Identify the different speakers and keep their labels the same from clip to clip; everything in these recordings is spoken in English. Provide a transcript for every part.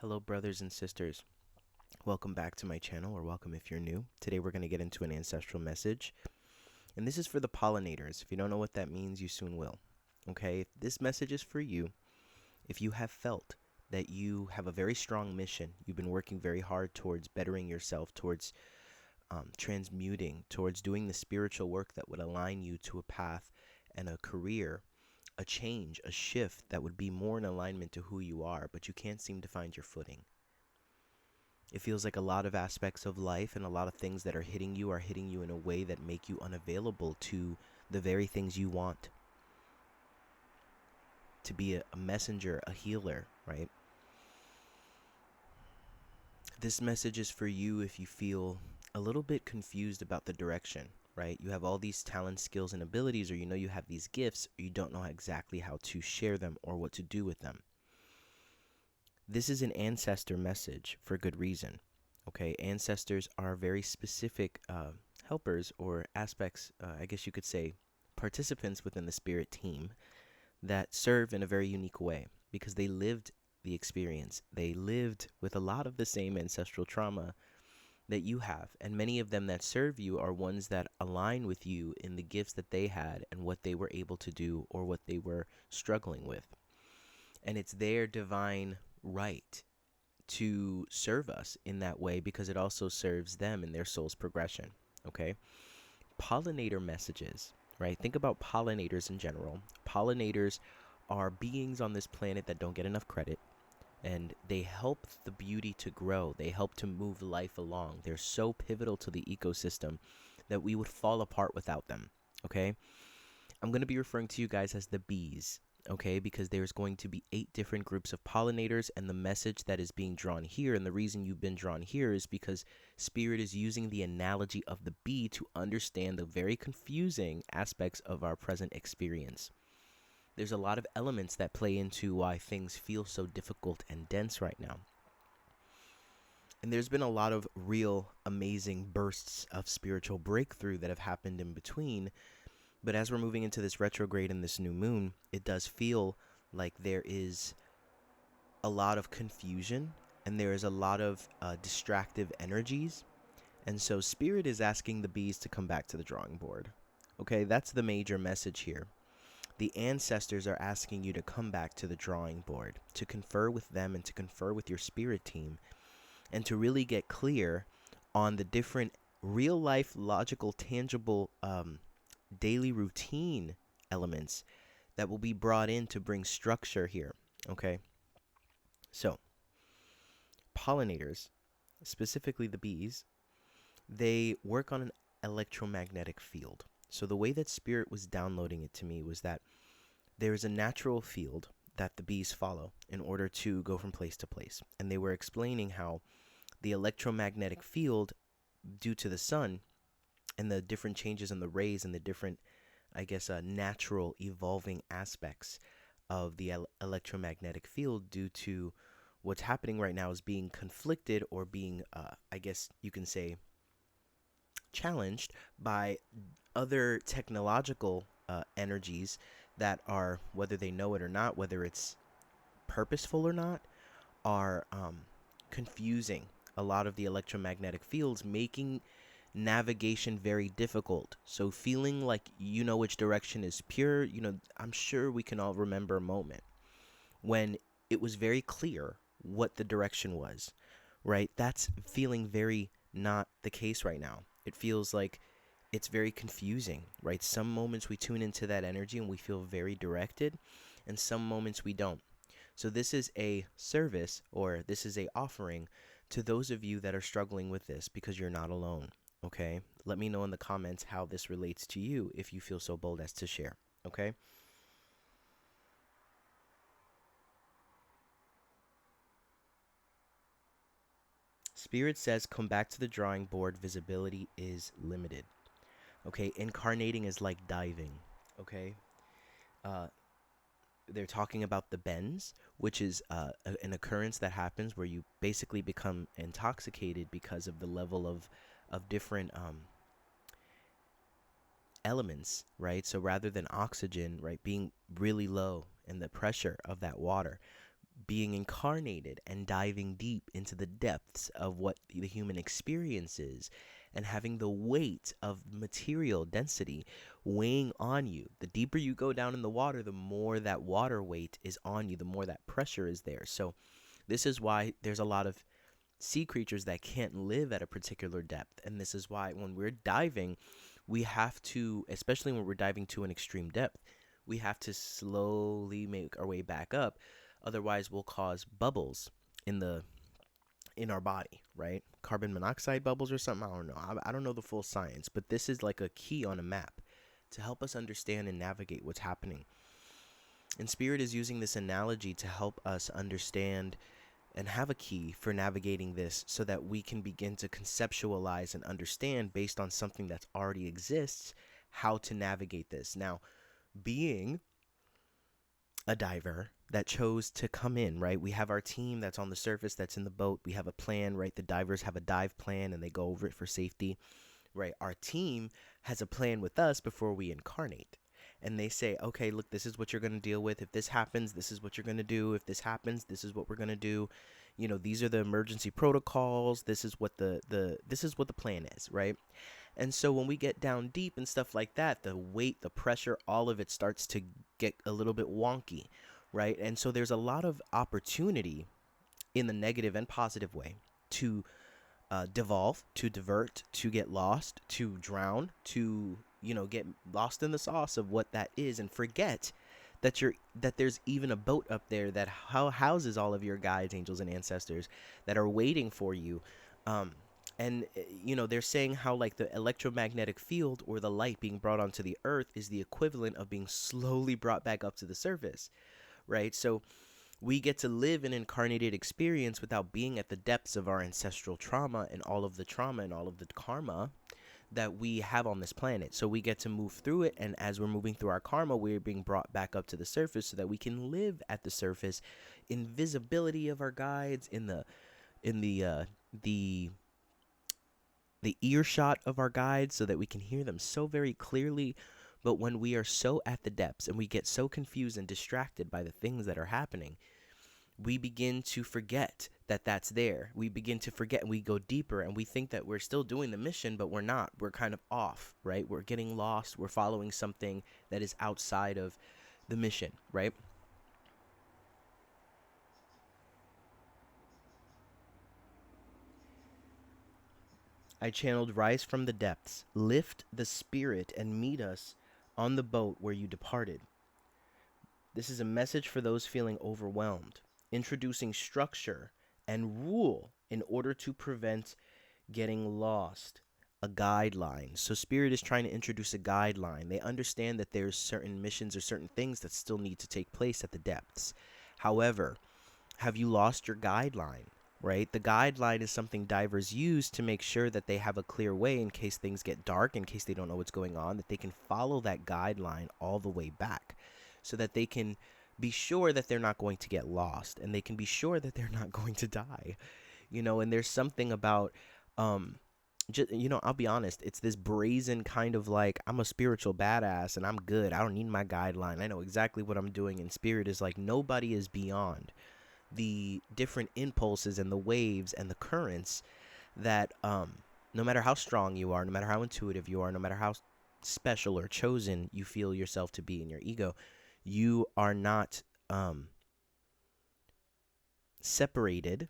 Speaker 1: Hello, brothers and sisters. Welcome back to my channel, or welcome if you're new. Today we're going to get into an ancestral message, and this is for the pollinators. If you don't know what that means, you soon will. Okay, this message is for you. If you have felt that you have a very strong mission, you've been working very hard towards bettering yourself, towards transmuting, towards doing the spiritual work that would align you to a path and a career, a change, a shift that would be more in alignment to who you are, but you can't seem to find your footing. It feels like a lot of aspects of life and a lot of things that are hitting you in a way that make you unavailable to the very things you want. To be a messenger, a healer, right? This message is for you if you feel a little bit confused about the direction, right? You have all these talents, skills, and abilities, or you know you have these gifts, or you don't know exactly how to share them or what to do with them. This is an ancestor message for good reason. Okay, ancestors are very specific helpers or aspects, I guess you could say, participants within the spirit team that serve in a very unique way because they lived the experience. They lived with a lot of the same ancestral trauma that you have, and many of them that serve you are ones that align with you in the gifts that they had and what they were able to do or what they were struggling with. And it's their divine right to serve us in that way because it also serves them in their soul's progression. Okay, pollinator messages, right? Think about pollinators in general. Pollinators are beings on this planet that don't get enough credit, and they help the beauty to grow. They help to move life along. They're so pivotal to the ecosystem that we would fall apart without them. Okay, I'm going to be referring to you guys as the bees, okay, because there's going to be 8 different groups of pollinators, and the message that is being drawn here, and the reason you've been drawn here is because Spirit is using the analogy of the bee to understand the very confusing aspects of our present experience. There's a lot of elements that play into why things feel so difficult and dense right now. And there's been a lot of real amazing bursts of spiritual breakthrough that have happened in between. But as we're moving into this retrograde and this new moon, it does feel like there is a lot of confusion and there is a lot of distractive energies. And so Spirit is asking the bees to come back to the drawing board. Okay, that's the major message here. The ancestors are asking you to come back to the drawing board, to confer with them and to confer with your spirit team, and to really get clear on the different real life, logical, tangible daily routine elements that will be brought in to bring structure here. Okay, so pollinators, specifically the bees, they work on an electromagnetic field. So the way that Spirit was downloading it to me was that there is a natural field that the bees follow in order to go from place to place, and they were explaining how the electromagnetic field, due to the sun and the different changes in the rays and the different, I guess, natural evolving aspects of the electromagnetic field due to what's happening right now is being conflicted or being, I guess you can say, challenged by other technological energies that are, whether they know it or not, whether it's purposeful or not, are confusing a lot of the electromagnetic fields, making navigation very difficult. So feeling like you know which direction is pure, I'm sure we can all remember a moment when it was very clear what the direction was, right? That's feeling very not the case right now. It feels like it's very confusing, right? Some moments we tune into that energy and we feel very directed, and some moments we don't. So this is a service, or this is a offering to those of you that are struggling with this, because you're not alone. Okay, let me know in the comments how this relates to you if you feel so bold as to share. Okay, Spirit says come back to the drawing board. Visibility is limited. Okay, incarnating is like diving. Okay, uh, they're talking about the bends, which is an occurrence that happens where you basically become intoxicated because of the level of different elements, right? So rather than oxygen, right, being really low and the pressure of that water, being incarnated and diving deep into the depths of what the human experience is, and having the weight of material density weighing on you. The deeper you go down in the water, the more that water weight is on you, the more that pressure is there. So this is why there's a lot of sea creatures that can't live at a particular depth. And this is why when we're diving, we have to, especially when we're diving to an extreme depth, we have to slowly make our way back up. Otherwise, we'll cause bubbles in our body, right? Carbon monoxide bubbles or something. I don't know. I don't know the full science, but this is like a key on a map to help us understand and navigate what's happening. And Spirit is using this analogy to help us understand and have a key for navigating this so that we can begin to conceptualize and understand based on something that already exists how to navigate this. Now, being a diver that chose to come in, right? We have our team that's on the surface, that's in the boat. We have a plan, right? The divers have a dive plan and they go over it for safety, right? Our team has a plan with us before we incarnate. And they say, okay, look, this is what you're going to deal with. If this happens, this is what you're going to do. If this happens, this is what we're going to do. You know, these are the emergency protocols. This is what this is what the plan is, right? And so when we get down deep and stuff like that, the weight, the pressure, all of it starts to get a little bit wonky, right? And so there's a lot of opportunity in the negative and positive way to devolve, to divert, to get lost, to drown, to, you know, get lost in the sauce of what that is and forget that there's even a boat up there that houses all of your guides, angels, and ancestors that are waiting for you. And, you know, they're saying how, like, the electromagnetic field or the light being brought onto the earth is the equivalent of being slowly brought back up to the surface, right? So we get to live an incarnated experience without being at the depths of our ancestral trauma and all of the karma that we have on this planet. So we get to move through it, and as we're moving through our karma, we're being brought back up to the surface so that we can live at the surface in visibility of our guides, in the earshot of our guides, so that we can hear them so very clearly. But when we are so at the depths and we get so confused and distracted by the things that are happening, we begin to forget that that's there. We begin to forget, and we go deeper, and we think that we're still doing the mission, but we're not. We're kind of off, right? We're getting lost. We're following something that is outside of the mission, right? I channeled rise from the depths, lift the spirit, and meet us on the boat where you departed. This is a message for those feeling overwhelmed, introducing structure and rule in order to prevent getting lost. A guideline. So Spirit is trying to introduce a guideline. They understand that there's certain missions or certain things that still need to take place at the depths. However, have you lost your guideline? Right? The guideline is something divers use to make sure that they have a clear way in case things get dark, in case they don't know what's going on, that they can follow that guideline all the way back so that they can be sure that they're not going to get lost, and they can be sure that they're not going to die. You know, and there's something about, you know, I'll be honest, it's this brazen kind of like, I'm a spiritual badass and I'm good. I don't need my guideline. I know exactly what I'm doing. And Spirit is like, nobody is beyond the different impulses and the waves and the currents that no matter how strong you are, no matter how intuitive you are, no matter how special or chosen you feel yourself to be in your ego, you are not separated,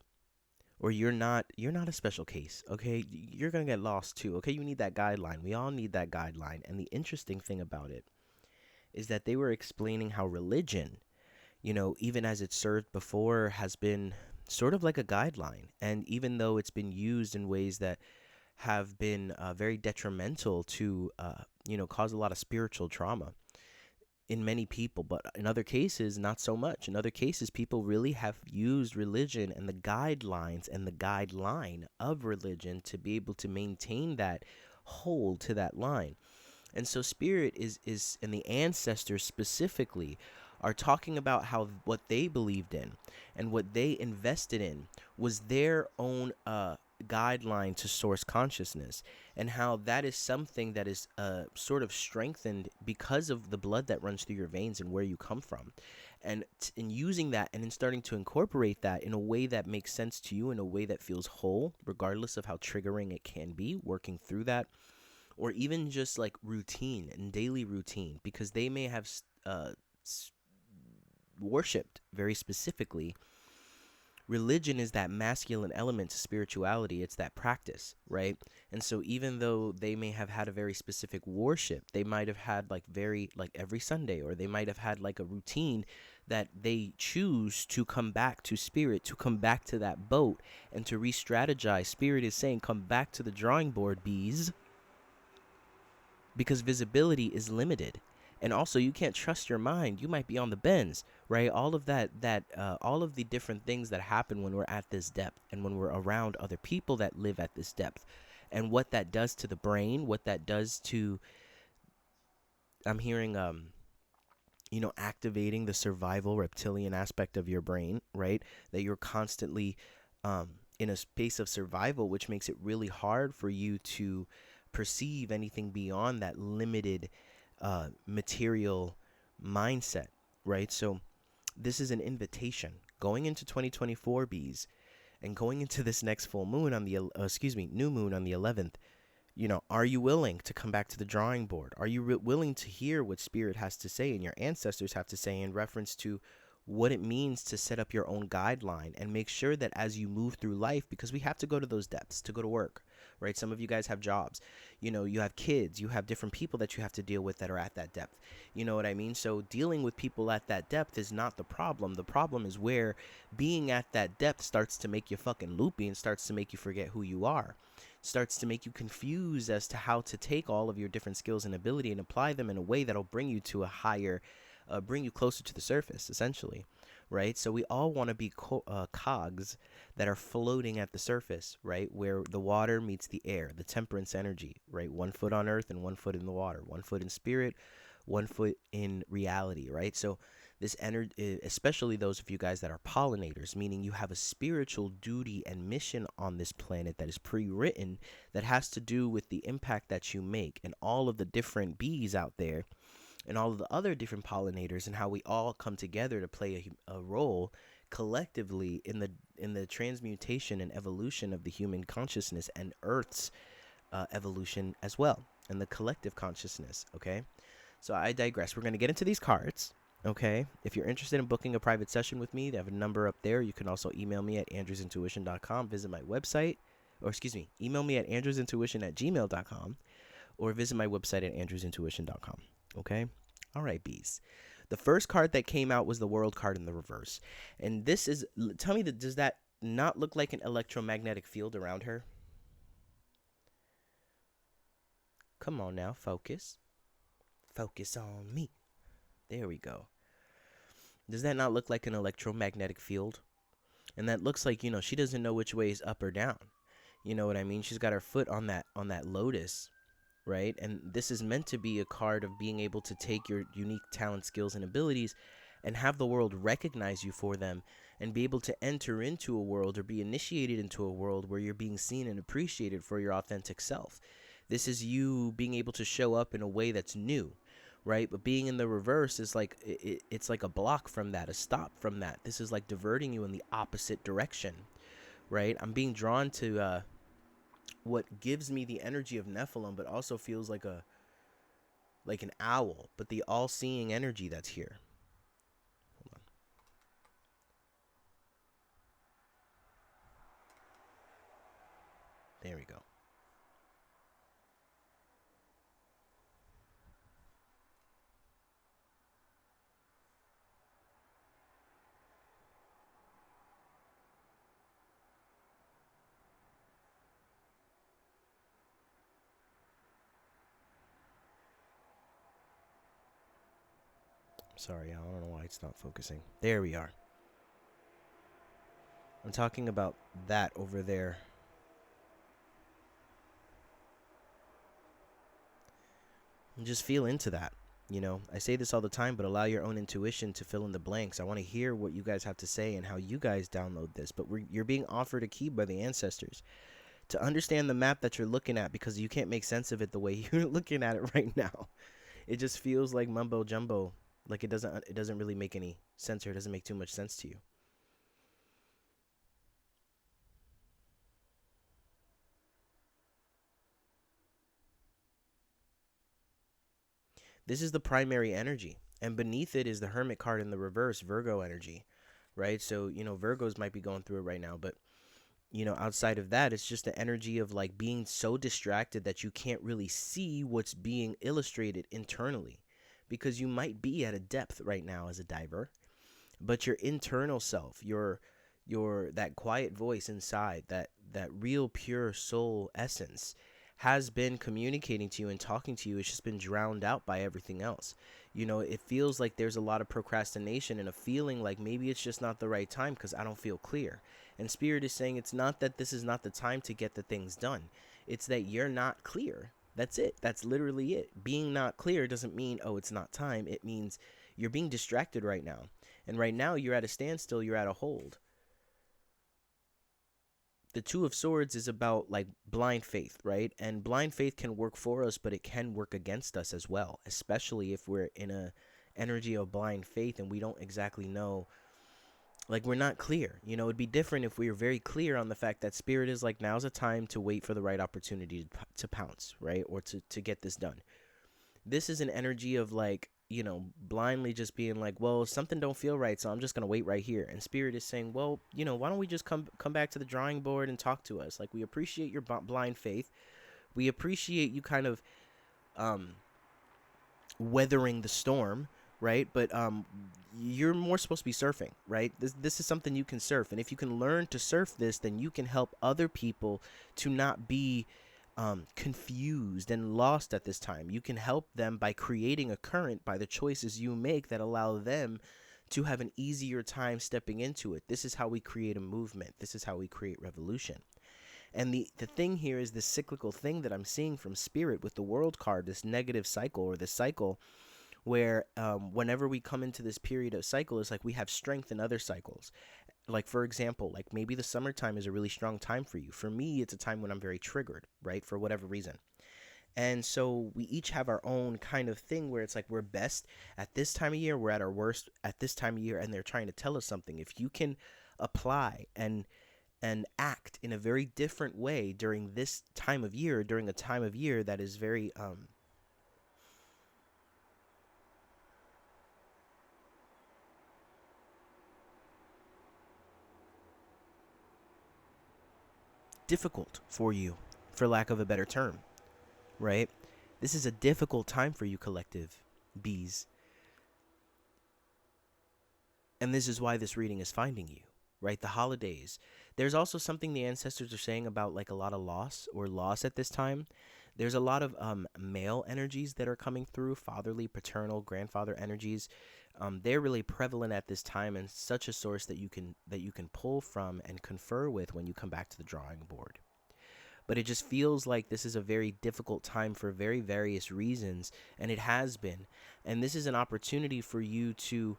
Speaker 1: or you're not a special case. Okay, you're gonna get lost too. Okay, you need that guideline. We all need that guideline. And the interesting thing about it is that they were explaining how religion, you know, even as it served before, has been sort of like a guideline. And even though it's been used in ways that have been very detrimental to, you know, cause a lot of spiritual trauma in many people, but in other cases, not so much. In other cases, people really have used religion and the guidelines and the guideline of religion to be able to maintain that hold to that line. And so Spirit is and the ancestors specifically are talking about how what they believed in and what they invested in was their own guideline to source consciousness, and how that is something that is sort of strengthened because of the blood that runs through your veins and where you come from. And in using that and in starting to incorporate that in a way that makes sense to you, in a way that feels whole, regardless of how triggering it can be, working through that, or even just like routine and daily routine, because they may have worshipped very specifically. Religion is that masculine element to spirituality. It's that practice, right? And so even though they may have had a very specific worship, they might have had like every Sunday, or they might have had like a routine that they choose to come back to spirit, to come back to that boat and to re-strategize. Spirit is saying, come back to the drawing board, bees, because visibility is limited. And also, you can't trust your mind. You might be on the bends, right? All of all of the different things that happen when we're at this depth and when we're around other people that live at this depth, and what that does to the brain, what that does to, I'm hearing, activating the survival reptilian aspect of your brain, right? That you're constantly in a space of survival, which makes it really hard for you to perceive anything beyond that limited material mindset, right? So this is an invitation going into 2024, bees, and going into this next full moon on the new moon on the 11th. Are you willing to come back to the drawing board? Are you willing to hear what spirit has to say and your ancestors have to say in reference to what it means to set up your own guideline, and make sure that as you move through life, because we have to go to those depths to go to work, right? Some of you guys have jobs, you have kids, you have different people that you have to deal with that are at that depth. You know what I mean? So dealing with people at that depth is not the problem. The problem is where being at that depth starts to make you fucking loopy and starts to make you forget who you are. Starts to make you confused as to how to take all of your different skills and ability and apply them in a way that'll bring you to a higher, bring you closer to the surface, essentially, right? So we all want to be cogs that are floating at the surface, right? Where the water meets the air, the temperance energy, right? 1 foot on earth and 1 foot in the water, 1 foot in spirit, 1 foot in reality, right? So this energy, especially those of you guys that are pollinators, meaning you have a spiritual duty and mission on this planet that is pre-written, that has to do with the impact that you make, and all of the different bees out there and all of the other different pollinators, and how we all come together to play a role collectively in the transmutation and evolution of the human consciousness and Earth's evolution as well, and the collective consciousness. Okay, so I digress. We're going to get into these cards. Okay, if you're interested in booking a private session with me, they have a number up there. You can also email me at andrewsintuition.com, visit my website, email me at andrewsintuition@gmail.com, or visit my website at andrewsintuition.com. Okay? All right, bees. The first card that came out was the World card in the reverse. And this is, tell me, does that not look like an electromagnetic field around her? Come on now, focus. Focus on me. There we go. Does that not look like an electromagnetic field? And that looks like, she doesn't know which way is up or down. You know what I mean? She's got her foot on that lotus, right? And this is meant to be a card of being able to take your unique talent, skills, and abilities and have the world recognize you for them, and be able to enter into a world or be initiated into a world where you're being seen and appreciated for your authentic self. This is you being able to show up in a way that's new, right? But being in the reverse is like, it's like a block from that, a stop from that. This is like diverting you in the opposite direction, right? I'm being drawn to what gives me the energy of Nephilim, but also feels like an owl, but the all-seeing energy that's here. Hold on. There we go. Sorry, I don't know why it's not focusing. There we are. I'm talking about that over there. And just feel into that. I say this all the time, but allow your own intuition to fill in the blanks. I want to hear what you guys have to say and how you guys download this. But you're being offered a key by the ancestors. to understand the map that you're looking at, because you can't make sense of it the way you're looking at it right now. It just feels like mumbo jumbo. Like it doesn't really make any sense, or it doesn't make too much sense to you. This is the primary energy, and beneath it is the Hermit card in the reverse, Virgo energy, right? So, Virgos might be going through it right now, but outside of that, it's just the energy of like being so distracted that you can't really see what's being illustrated internally, because you might be at a depth right now as a diver, but your internal self, your that quiet voice inside, that real pure soul essence has been communicating to you and talking to you. It's just been drowned out by everything else. It feels like there's a lot of procrastination and a feeling like maybe it's just not the right time because I don't feel clear. And Spirit is saying it's not that this is not the time to get the things done. It's that you're not clear. That's it. That's literally it. Being not clear doesn't mean, oh, it's not time. It means you're being distracted right now. And right now you're at a standstill. You're at a hold. The Two of Swords is about like blind faith, right? And blind faith can work for us, but it can work against us as well, especially if we're in a energy of blind faith and we don't exactly know, like we're not clear. It'd be different if we were very clear on the fact that Spirit is like, now's a time to wait for the right opportunity to pounce, right? Or to get this done. This is an energy of like, blindly just being like, well, something don't feel right, so I'm just going to wait right here. And Spirit is saying, well, why don't we just come back to the drawing board and talk to us? Like, we appreciate your blind faith. We appreciate you kind of weathering the storm, right? But you're more supposed to be surfing, right? This is something you can surf. And if you can learn to surf this, then you can help other people to not be confused and lost at this time. You can help them by creating a current by the choices you make that allow them to have an easier time stepping into it. This is how we create a movement. This is how we create revolution. And the thing here is this cyclical thing that I'm seeing from Spirit with the World card, this negative cycle, or this cycle where whenever we come into this period of cycle, it's like we have strength in other cycles. Like, for example, like maybe the summertime is a really strong time for you. For me, it's a time when I'm very triggered, right? For whatever reason. And so we each have our own kind of thing where it's like we're best at this time of year, we're at our worst at this time of year, and they're trying to tell us something. If you can apply and act in a very different way during this time of year, during a time of year that is very difficult for you, for lack of a better term, right? This is a difficult time for you, collective bees. And this is why this reading is finding you, right? The holidays. There's also something the ancestors are saying about like a lot of loss at this time. There's a lot of male energies that are coming through, fatherly, paternal, grandfather energies. They're really prevalent at this time, and such a source that you can pull from and confer with when you come back to the drawing board. But it just feels like this is a very difficult time for very various reasons, and it has been. And this is an opportunity for you to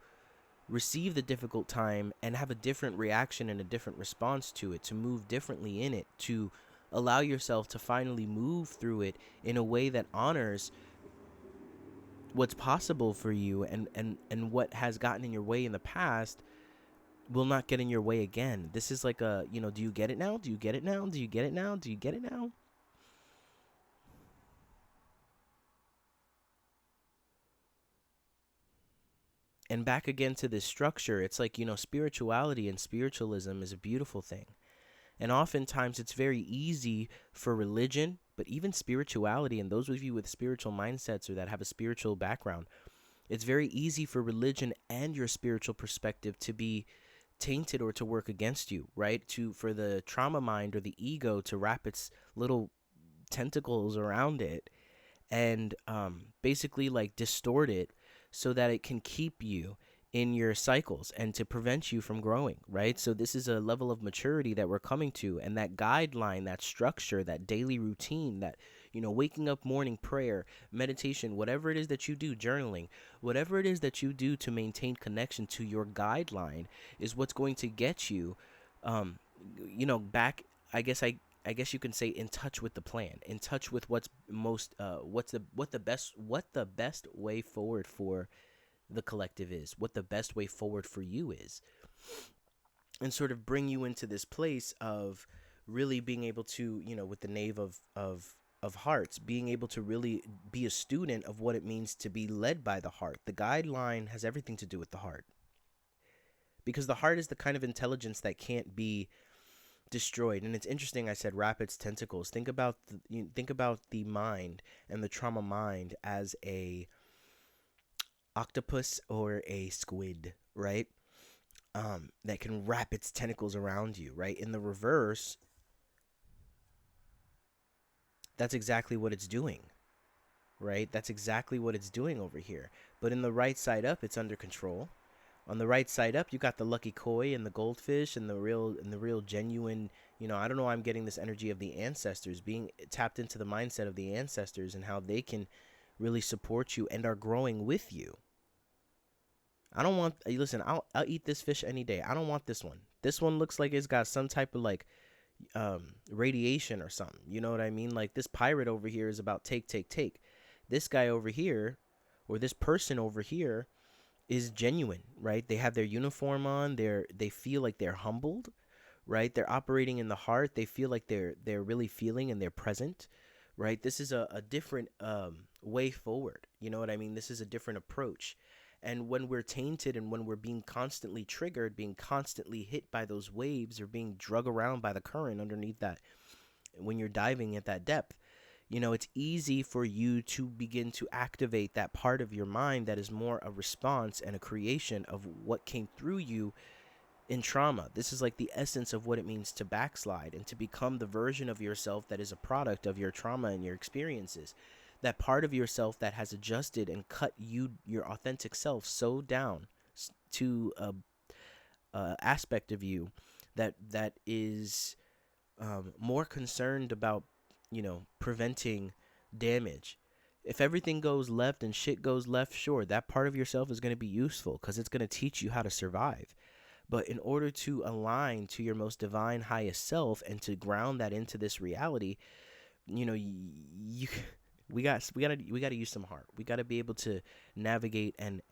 Speaker 1: receive the difficult time and have a different reaction and a different response to it, to move differently in it, to allow yourself to finally move through it in a way that honors what's possible for you, and what has gotten in your way in the past will not get in your way again. This is like a, do you get it now? Do you get it now? Do you get it now? Do you get it now? And back again to this structure, it's like, spirituality and spiritualism is a beautiful thing. And oftentimes it's very easy for religion, but even spirituality, and those of you with spiritual mindsets or that have a spiritual background, it's very easy for religion and your spiritual perspective to be tainted or to work against you, right? For the trauma mind or the ego to wrap its little tentacles around it and basically like distort it so that it can keep you in your cycles and to prevent you from growing, right? So this is a level of maturity that we're coming to, and that guideline, that structure, that daily routine, that, waking up, morning prayer, meditation, whatever it is that you do, journaling, whatever it is that you do to maintain connection to your guideline is what's going to get you, back. I guess I guess you can say, in touch with the plan, in touch with what's most what the best way forward for the collective is, what the best way forward for you is, and sort of bring you into this place of really being able to, with the knave of hearts, being able to really be a student of what it means to be led by the heart. The guideline has everything to do with the heart, because the heart is the kind of intelligence that can't be destroyed. And it's interesting, I said wrap its tentacles. Think about the mind and the trauma mind as a octopus or a squid, right? That can wrap its tentacles around you, right? In the reverse, that's exactly what it's doing, right? That's exactly what it's doing over here. But in the right side up, it's under control. On the right side up, you got the lucky koi and the goldfish and the real genuine, I don't know why I'm getting this energy of the ancestors, being tapped into the mindset of the ancestors and how they can really support you and are growing with you. I don't want, listen, I'll eat this fish any day. I don't want this one. This one looks like it's got some type of like radiation or something. You know what I mean? Like this pirate over here is about take. This guy over here, or this person over here, is genuine, right? They have their uniform on. They feel like they're humbled, right? They're operating in the heart. They feel like they're really feeling and they're present, right? This is a different way forward. You know what I mean? This is a different approach. And when we're tainted and when we're being constantly triggered, being constantly hit by those waves or being drug around by the current underneath that, when you're diving at that depth, it's easy for you to begin to activate that part of your mind that is more a response and a creation of what came through you in trauma. This is like the essence of what it means to backslide and to become the version of yourself that is a product of your trauma and your experiences. That part of yourself that has adjusted and cut your authentic self so down to a aspect of you that is more concerned about, preventing damage. If everything goes left and shit goes left, sure, that part of yourself is going to be useful because it's going to teach you how to survive. But in order to align to your most divine highest self and to ground that into this reality, we got to use some heart. We got to be able to navigate and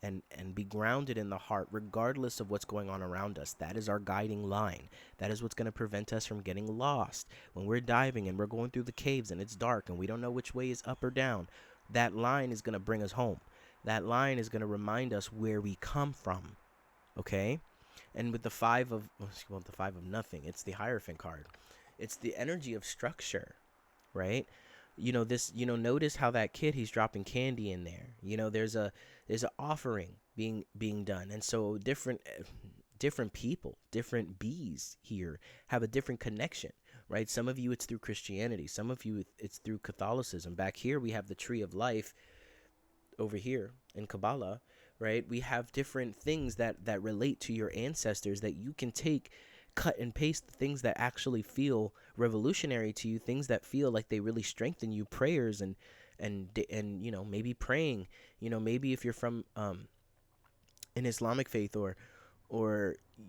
Speaker 1: be grounded in the heart regardless of what's going on around us. That is our guiding line. That is what's going to prevent us from getting lost when we're diving and we're going through the caves and it's dark and we don't know which way is up or down. That line is going to bring us home. That line is going to remind us where we come from. Okay? And with the five of nothing, it's the Hierophant card. It's the energy of structure, right? Notice how that kid, he's dropping candy in there. There's an offering being done. And so different people, different bees here have a different connection, right? Some of you, it's through Christianity. Some of you, it's through Catholicism. Back here, we have the tree of life over here in Kabbalah, right? We have different things that relate to your ancestors that you can take, cut and paste the things that actually feel revolutionary to you, things that feel like they really strengthen you, prayers and maybe praying, maybe if you're from an Islamic faith or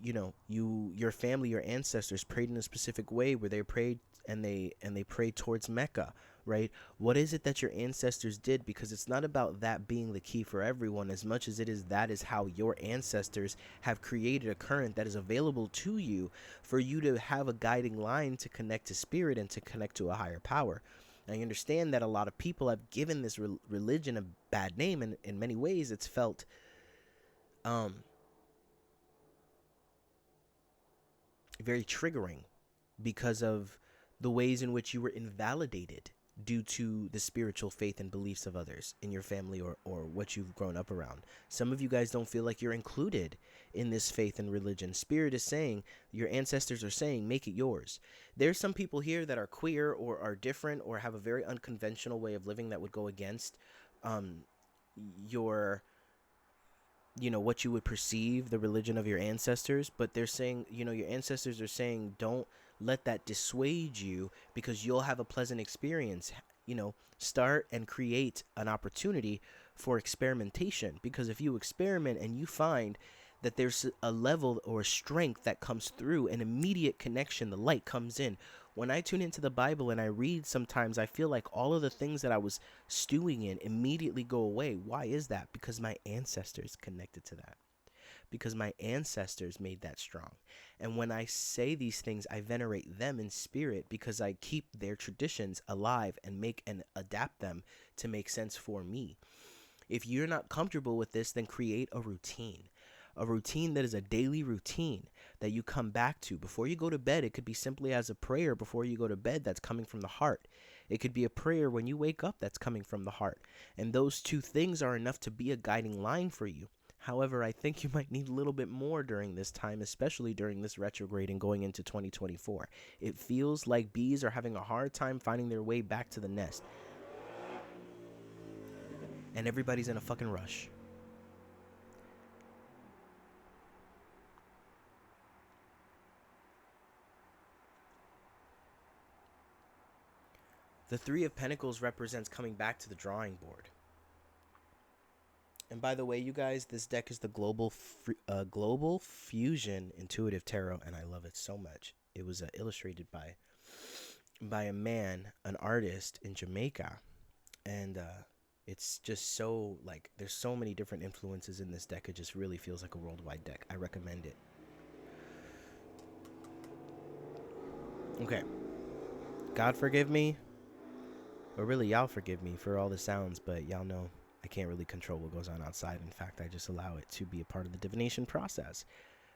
Speaker 1: your family, your ancestors prayed in a specific way where they prayed and they prayed towards Mecca, right? What is it that your ancestors did? Because it's not about that being the key for everyone as much as it is that is how your ancestors have created a current that is available to you for you to have a guiding line to connect to spirit and to connect to a higher power. I understand that a lot of people have given this religion a bad name, and in many ways it's felt very triggering because of the ways in which you were invalidated due to the spiritual faith and beliefs of others in your family or what you've grown up around. Some of you guys don't feel like you're included in this faith and religion. Spirit is saying, your ancestors are saying, make it yours. There's some people here that are queer or are different or have a very unconventional way of living that would go against your what you would perceive the religion of your ancestors, but they're saying, your ancestors are saying, don't let that dissuade you because you'll have a pleasant experience. Start and create an opportunity for experimentation, because if you experiment and you find that there's a level or strength that comes through, an immediate connection, the light comes in. When I tune into the Bible and I read, sometimes I feel like all of the things that I was stewing in immediately go away. Why is that? Because my ancestors connected to that. Because my ancestors made that strong. And when I say these things, I venerate them in spirit because I keep their traditions alive and make and adapt them to make sense for me. If you're not comfortable with this, then create a routine. A routine that is a daily routine that you come back to. Before you go to bed, it could be simply as a prayer before you go to bed that's coming from the heart. It could be a prayer when you wake up that's coming from the heart. And those two things are enough to be a guiding line for you. However, I think you might need a little bit more during this time, especially during this retrograde and going into 2024. It feels like bees are having a hard time finding their way back to the nest. And everybody's in a fucking rush. The Three of Pentacles represents coming back to the drawing board. And by the way, you guys, this deck is the Global Fusion Intuitive Tarot, and I love it so much. It was illustrated by a man, an artist in Jamaica, and it's just so, like, there's so many different influences in this deck. It just really feels like a worldwide deck. I recommend it. Okay. God forgive me. Or really, y'all forgive me for all the sounds, but y'all know I can't really control what goes on outside. In fact, I just allow it to be a part of the divination process.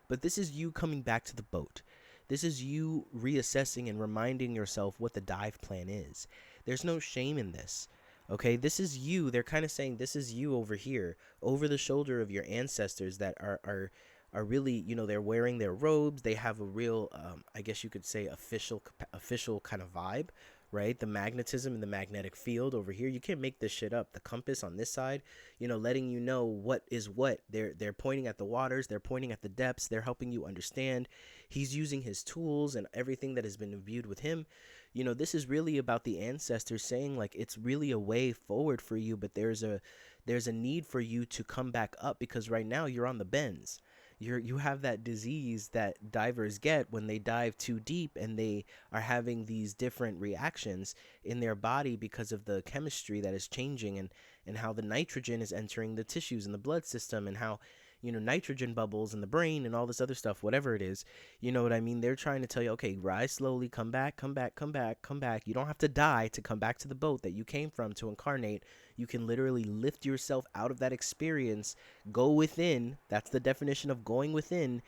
Speaker 1: But this is you coming back to the boat. This is you reassessing and reminding yourself what the dive plan is. There's no shame in this. Okay, this is you. They're kind of saying this is you over here, over the shoulder of your ancestors that are really, you know, they're wearing their robes. They have a real, I guess you could say, official kind of vibe, right? The magnetism and the magnetic field over here. You can't make this shit up. The compass on this side, you know, letting you know what is what. They're pointing at the waters. They're pointing at the depths. They're helping you understand. He's using his tools and everything that has been imbued with him. You know, this is really about the ancestors saying, like, it's really a way forward for you, but there's a need for you to come back up, because right now you're on the bends. You have that disease that divers get when they dive too deep, and they are having these different reactions in their body because of the chemistry that is changing, and how the nitrogen is entering the tissues and the blood system, and how, you know, nitrogen bubbles in the brain and all this other stuff, whatever it is. You know what I mean? They're trying to tell you, okay, rise slowly, come back, come back, come back, come back. You don't have to die to come back to the boat that you came from to incarnate. You can literally lift yourself out of that experience, go within. That's the definition of going within,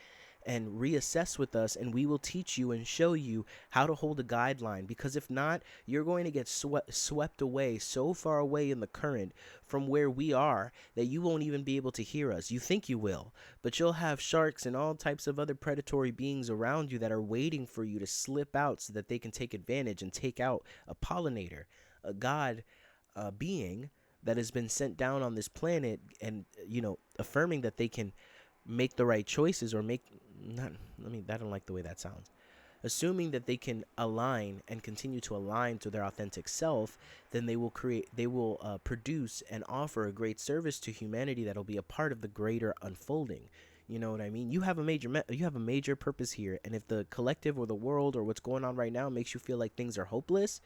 Speaker 1: and reassess with us, and we will teach you and show you how to hold a guideline. Because if not, you're going to get swept away so far away in the current from where we are that you won't even be able to hear us. You think you will, but you'll have sharks and all types of other predatory beings around you that are waiting for you to slip out so that they can take advantage and take out a pollinator, a god being that has been sent down on this planet, and, you know, affirming that they can make the right choices, or make not I mean, I don't like the way that sounds. Assuming that they can align and continue to align to their authentic self, then they will produce and offer a great service to humanity that'll be a part of the greater unfolding. You know what I mean? You have a major purpose here, and if the collective or the world or what's going on right now makes you feel like things are hopeless,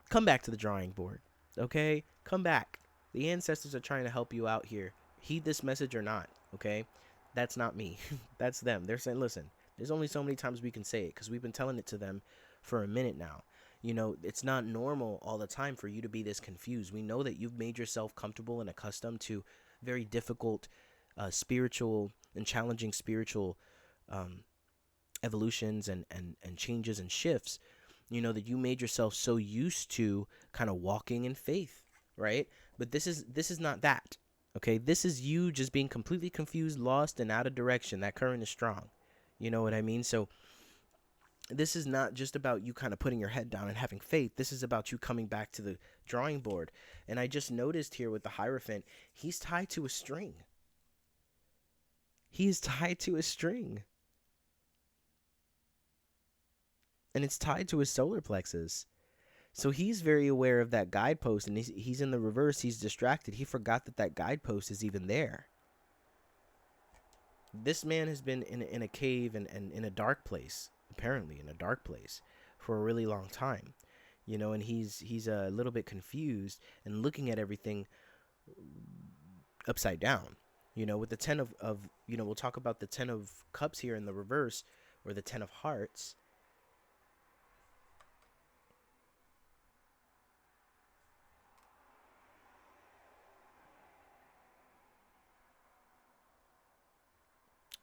Speaker 1: come back to the drawing board. Okay? Come back. The ancestors are trying to help you out here. Heed this message or not, okay? That's not me. That's them. They're saying, listen, there's only so many times we can say it, because we've been telling it to them for a minute now. You know, it's not normal all the time for you to be this confused. We know that you've made yourself comfortable and accustomed to very difficult spiritual and challenging spiritual evolutions and changes and shifts. You know that you made yourself so used to kind of walking in faith, right? But this is not that. Okay, this is you just being completely confused, lost, and out of direction. That current is strong. You know what I mean? So this is not just about you kind of putting your head down and having faith. This is about you coming back to the drawing board. And I just noticed here with the Hierophant, he's tied to a string. He is tied to a string. And it's tied to his solar plexus. So he's very aware of that guidepost, and he's in the reverse. He's distracted. He forgot that guidepost is even there. This man has been in a cave and in a dark place, apparently in a dark place, for a really long time, you know, and he's a little bit confused and looking at everything upside down. You know, with the 10 of you know, we'll talk about the 10 of cups here in the reverse, or the 10 of hearts.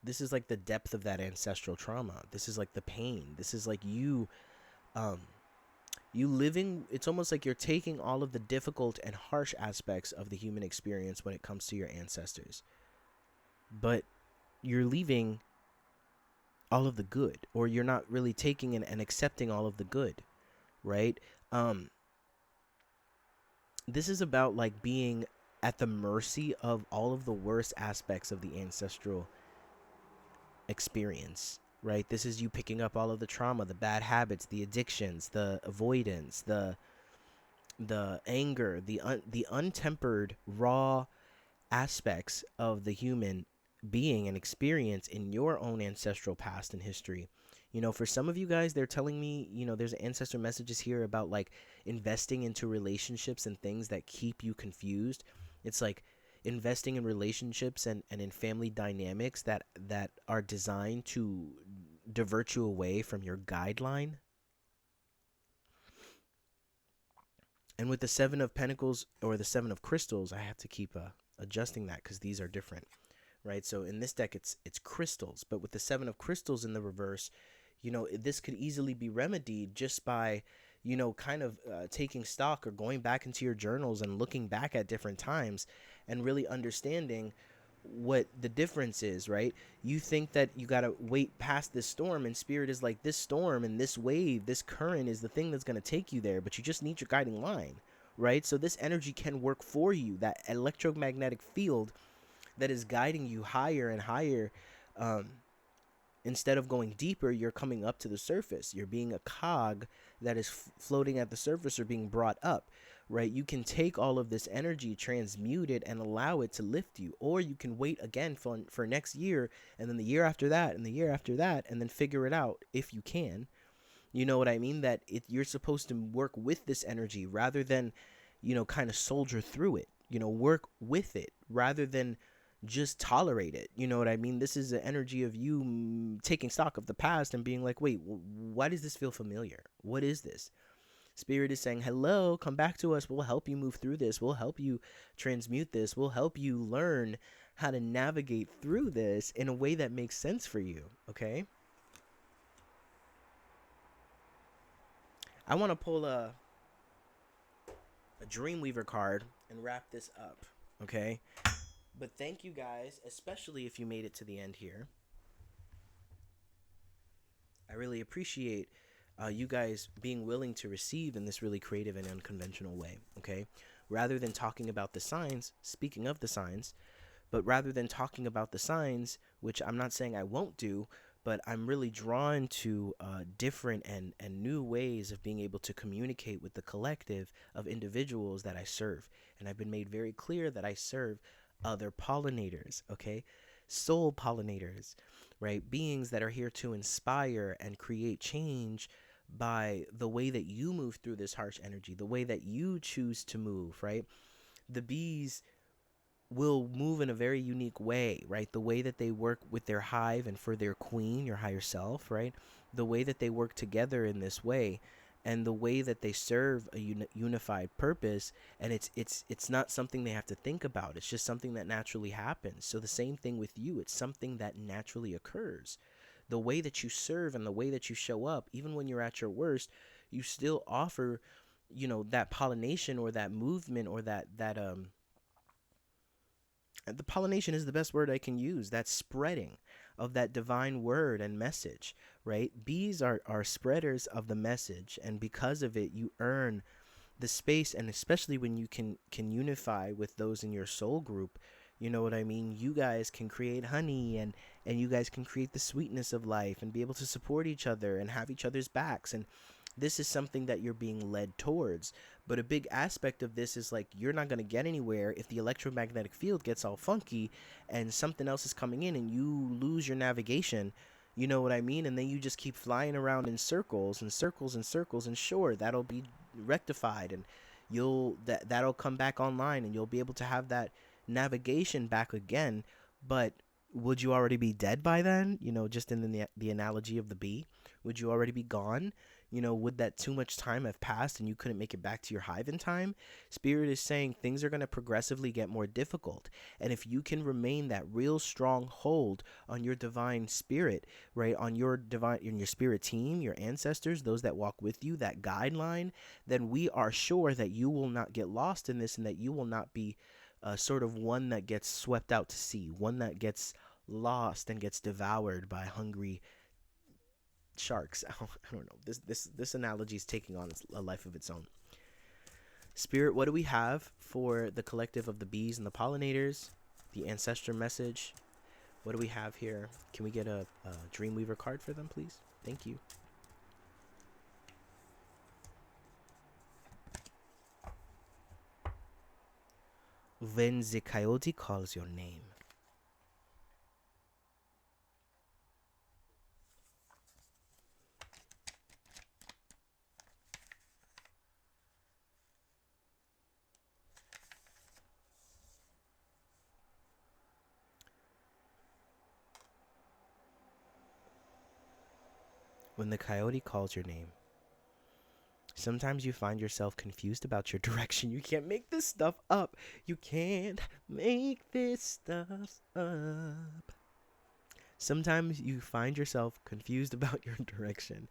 Speaker 1: This is like the depth of that ancestral trauma. This is like the pain. This is like um you living, it's almost like you're taking all of the difficult and harsh aspects of the human experience when it comes to your ancestors, but you're leaving all of the good, or you're not really taking and accepting all of the good, right? um this is about like being at the mercy of all of the worst aspects of the ancestral experience, right? This is you picking up all of the trauma, the bad habits, the addictions, the avoidance, the anger, the untempered raw aspects of the human being and experience in your own ancestral past and history. You know, for some of you guys, they're telling me, you know, there's ancestor messages here about like investing into relationships and things that keep you confused. It's like investing in relationships and in family dynamics that are designed to divert you away from your guideline. And with the 7 of Pentacles or the 7 of Crystals, I have to keep adjusting that because these are different, right? So in this deck, it's crystals, but with the 7 of Crystals in the reverse, you know, this could easily be remedied just by, you know, kind of taking stock or going back into your journals and looking back at different times and really understanding what the difference is, right? You think that you got to wait past this storm, and spirit is like, this storm and this wave, this current is the thing that's going to take you there, but you just need your guiding line, right? So this energy can work for you, that electromagnetic field that is guiding you higher and higher. Instead of going deeper, you're coming up to the surface. You're being a cog that is floating at the surface or being brought up, right? You can take all of this energy, transmute it, and allow it to lift you. Or you can wait again for next year, and then the year after that, and the year after that, and then figure it out if you can. You know what I mean? That you're supposed to work with this energy rather than, you know, kind of soldier through it. You know, work with it rather than just tolerate it. You know what I mean? This is the energy of you taking stock of the past and being like, wait, why does this feel familiar? What is this? Spirit is saying, hello, come back to us. We'll help you move through this. We'll help you transmute this. We'll help you learn how to navigate through this in a way that makes sense for you. Okay? I want to pull a Dreamweaver card and wrap this up. Okay? But thank you guys, especially if you made it to the end here. I really appreciate you guys being willing to receive in this really creative and unconventional way, okay? Rather than talking about the signs, speaking of the signs, but rather than talking about the signs, which I'm not saying I won't do, but I'm really drawn to different and new ways of being able to communicate with the collective of individuals that I serve. And I've been made very clear that I serve other pollinators, okay? Soul pollinators, right? Beings that are here to inspire and create change by the way that you move through this harsh energy, the way that you choose to move, right? The bees will move in a very unique way, right? The way that they work with their hive and for their queen, your higher self, right? The way that they work together in this way, and the way that they serve a unified purpose, and it's not something they have to think about. It's just something that naturally happens. So the same thing with you. It's something that naturally occurs. The way that you serve and the way that you show up, even when you're at your worst, you still offer, you know, that pollination or that movement or that the pollination is the best word I can use. That spreading of that divine word and message, right? Bees are spreaders of the message, and because of it, you earn the space, and especially when you can unify with those in your soul group, you know what I mean? You guys can create honey, and you guys can create the sweetness of life and be able to support each other and have each other's backs. And this is something that you're being led towards. But a big aspect of this is like, you're not going to get anywhere if the electromagnetic field gets all funky and something else is coming in and you lose your navigation. You know what I mean? And then you just keep flying around in circles and circles and circles, and sure, that'll be rectified, and that'll come back online, and you'll be able to have that navigation back again. But would you already be dead by then? Just in the analogy of the bee, would you already be gone? Would that too much time have passed and you couldn't make it back to your hive in time? Spirit is saying things are going to progressively get more difficult. And if you can remain that real strong hold on your divine spirit, right, on your spirit team, your ancestors, those that walk with you, that guideline, then we are sure that you will not get lost in this, and that you will not be sort of one that gets swept out to sea, one that gets lost and gets devoured by hungry sharks. I don't know. This analogy is taking on a life of its own. Spirit, what do we have for the collective of the bees and the pollinators? The ancestor message. What do we have here? Can we get a Dreamweaver card for them, please? Thank you. When the coyote calls your name. When the coyote calls your name. Sometimes you find yourself confused about your direction. You can't make this stuff up. You can't make this stuff up. Sometimes you find yourself confused about your direction.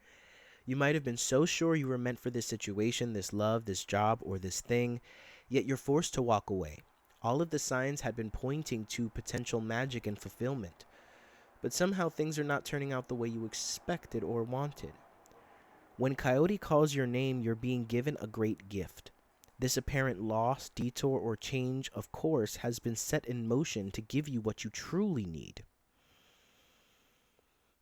Speaker 1: You might have been so sure you were meant for this situation, this love, this job, or this thing, yet you're forced to walk away. All of the signs had been pointing to potential magic and fulfillment. But somehow things are not turning out the way you expected or wanted. When Coyote calls your name, you're being given a great gift. This apparent loss, detour, or change of course has been set in motion to give you what you truly need.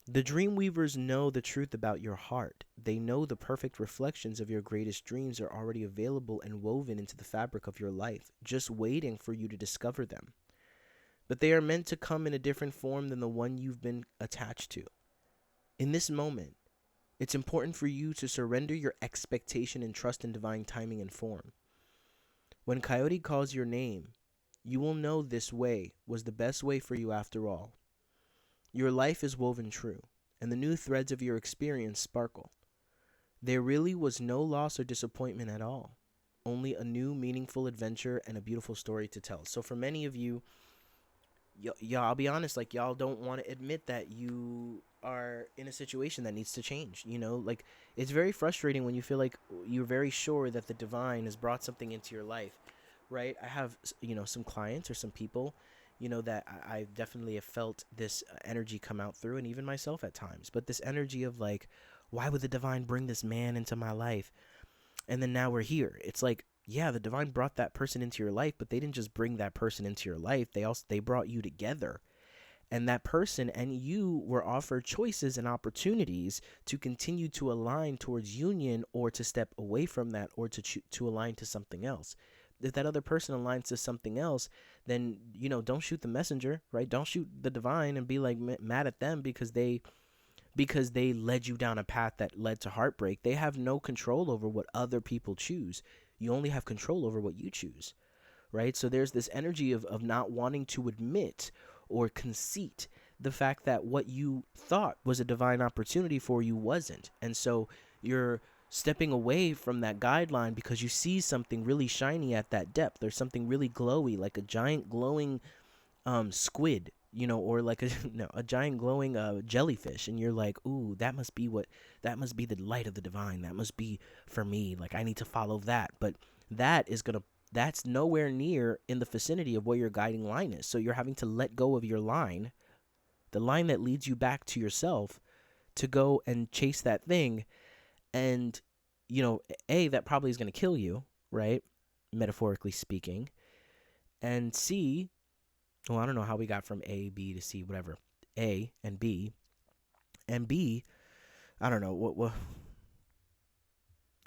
Speaker 1: The Dreamweavers know the truth about your heart. They know the perfect reflections of your greatest dreams are already available and woven into the fabric of your life, just waiting for you to discover them. But they are meant to come in a different form than the one you've been attached to. In this moment, it's important for you to surrender your expectation and trust in divine timing and form. When Coyote calls your name, you will know this way was the best way for you after all. Your life is woven true, and the new threads of your experience sparkle. There really was no loss or disappointment at all, only a new meaningful adventure and a beautiful story to tell. So for many of you, y'all, I'll be honest, like, y'all don't want to admit that you are in a situation that needs to change. Like, it's very frustrating when you feel like you're very sure that the divine has brought something into your life, right? I have, some clients or some people, that I definitely have felt this energy come out through, and even myself at times. But this energy of like, why would the divine bring this man into my life? And then now we're here. It's like, yeah, the divine brought that person into your life, but they didn't just bring that person into your life. They brought you together. And that person and you were offered choices and opportunities to continue to align towards union, or to step away from that, or to align to something else. If that other person aligns to something else, then, don't shoot the messenger, right? Don't shoot the divine and be like mad at them because they led you down a path that led to heartbreak. They have no control over what other people choose. You only have control over what you choose, right? So there's this energy of not wanting to admit or concede the fact that what you thought was a divine opportunity for you wasn't. And so you're stepping away from that guideline because you see something really shiny at that depth. There's something really glowy, like a giant glowing squid, or like a giant glowing jellyfish, and you're like, ooh, that must be the light of the divine. That must be for me. Like, I need to follow that. But that's nowhere near in the vicinity of where your guiding line is. So you're having to let go of your line, the line that leads you back to yourself, to go and chase that thing. And, that probably is going to kill you, right? Metaphorically speaking. And C, well, I don't know how we got from A, B to C, whatever. A and B. And B, I don't know. What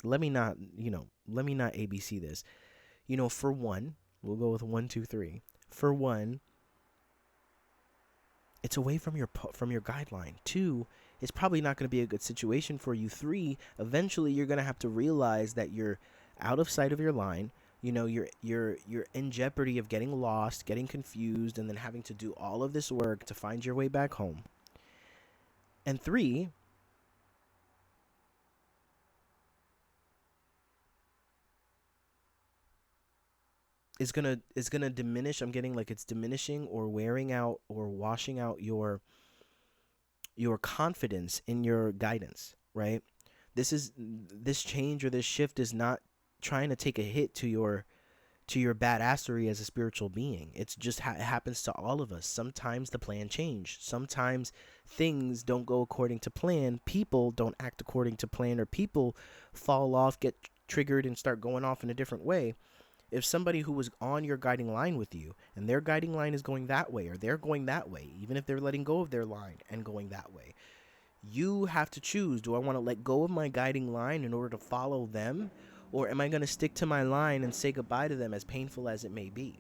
Speaker 1: let me not ABC this. For one, we'll go with 1, 2, 3. For one, it's away from your guideline. 2, it's probably not going to be a good situation for you. 3, eventually you're going to have to realize that you're out of sight of your line. You know, you're in jeopardy of getting lost, getting confused, and then having to do all of this work to find your way back home. And 3, is gonna diminish. I'm getting like it's diminishing or wearing out or washing out your confidence in your guidance, right? This change or this shift is not trying to take a hit to your badassery as a spiritual being. It's just it happens to all of us. Sometimes the plan change. Sometimes things don't go according to plan. People don't act according to plan, or people fall off, get triggered, and start going off in a different way. If somebody who was on your guiding line with you and their guiding line is going that way, or they're going that way, even if they're letting go of their line and going that way, you have to choose. Do I want to let go of my guiding line in order to follow them? Or am I going to stick to my line and say goodbye to them, as painful as it may be?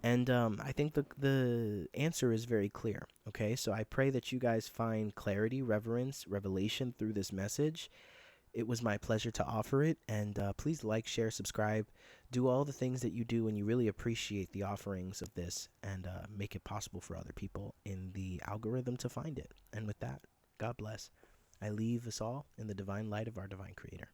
Speaker 1: And I think the answer is very clear. Okay, so I pray that you guys find clarity, reverence, revelation through this message. It was my pleasure to offer it. And please like, share, subscribe. Do all the things that you do when you really appreciate the offerings of this, and make it possible for other people in the algorithm to find it. And with that, God bless. I leave us all in the divine light of our divine Creator.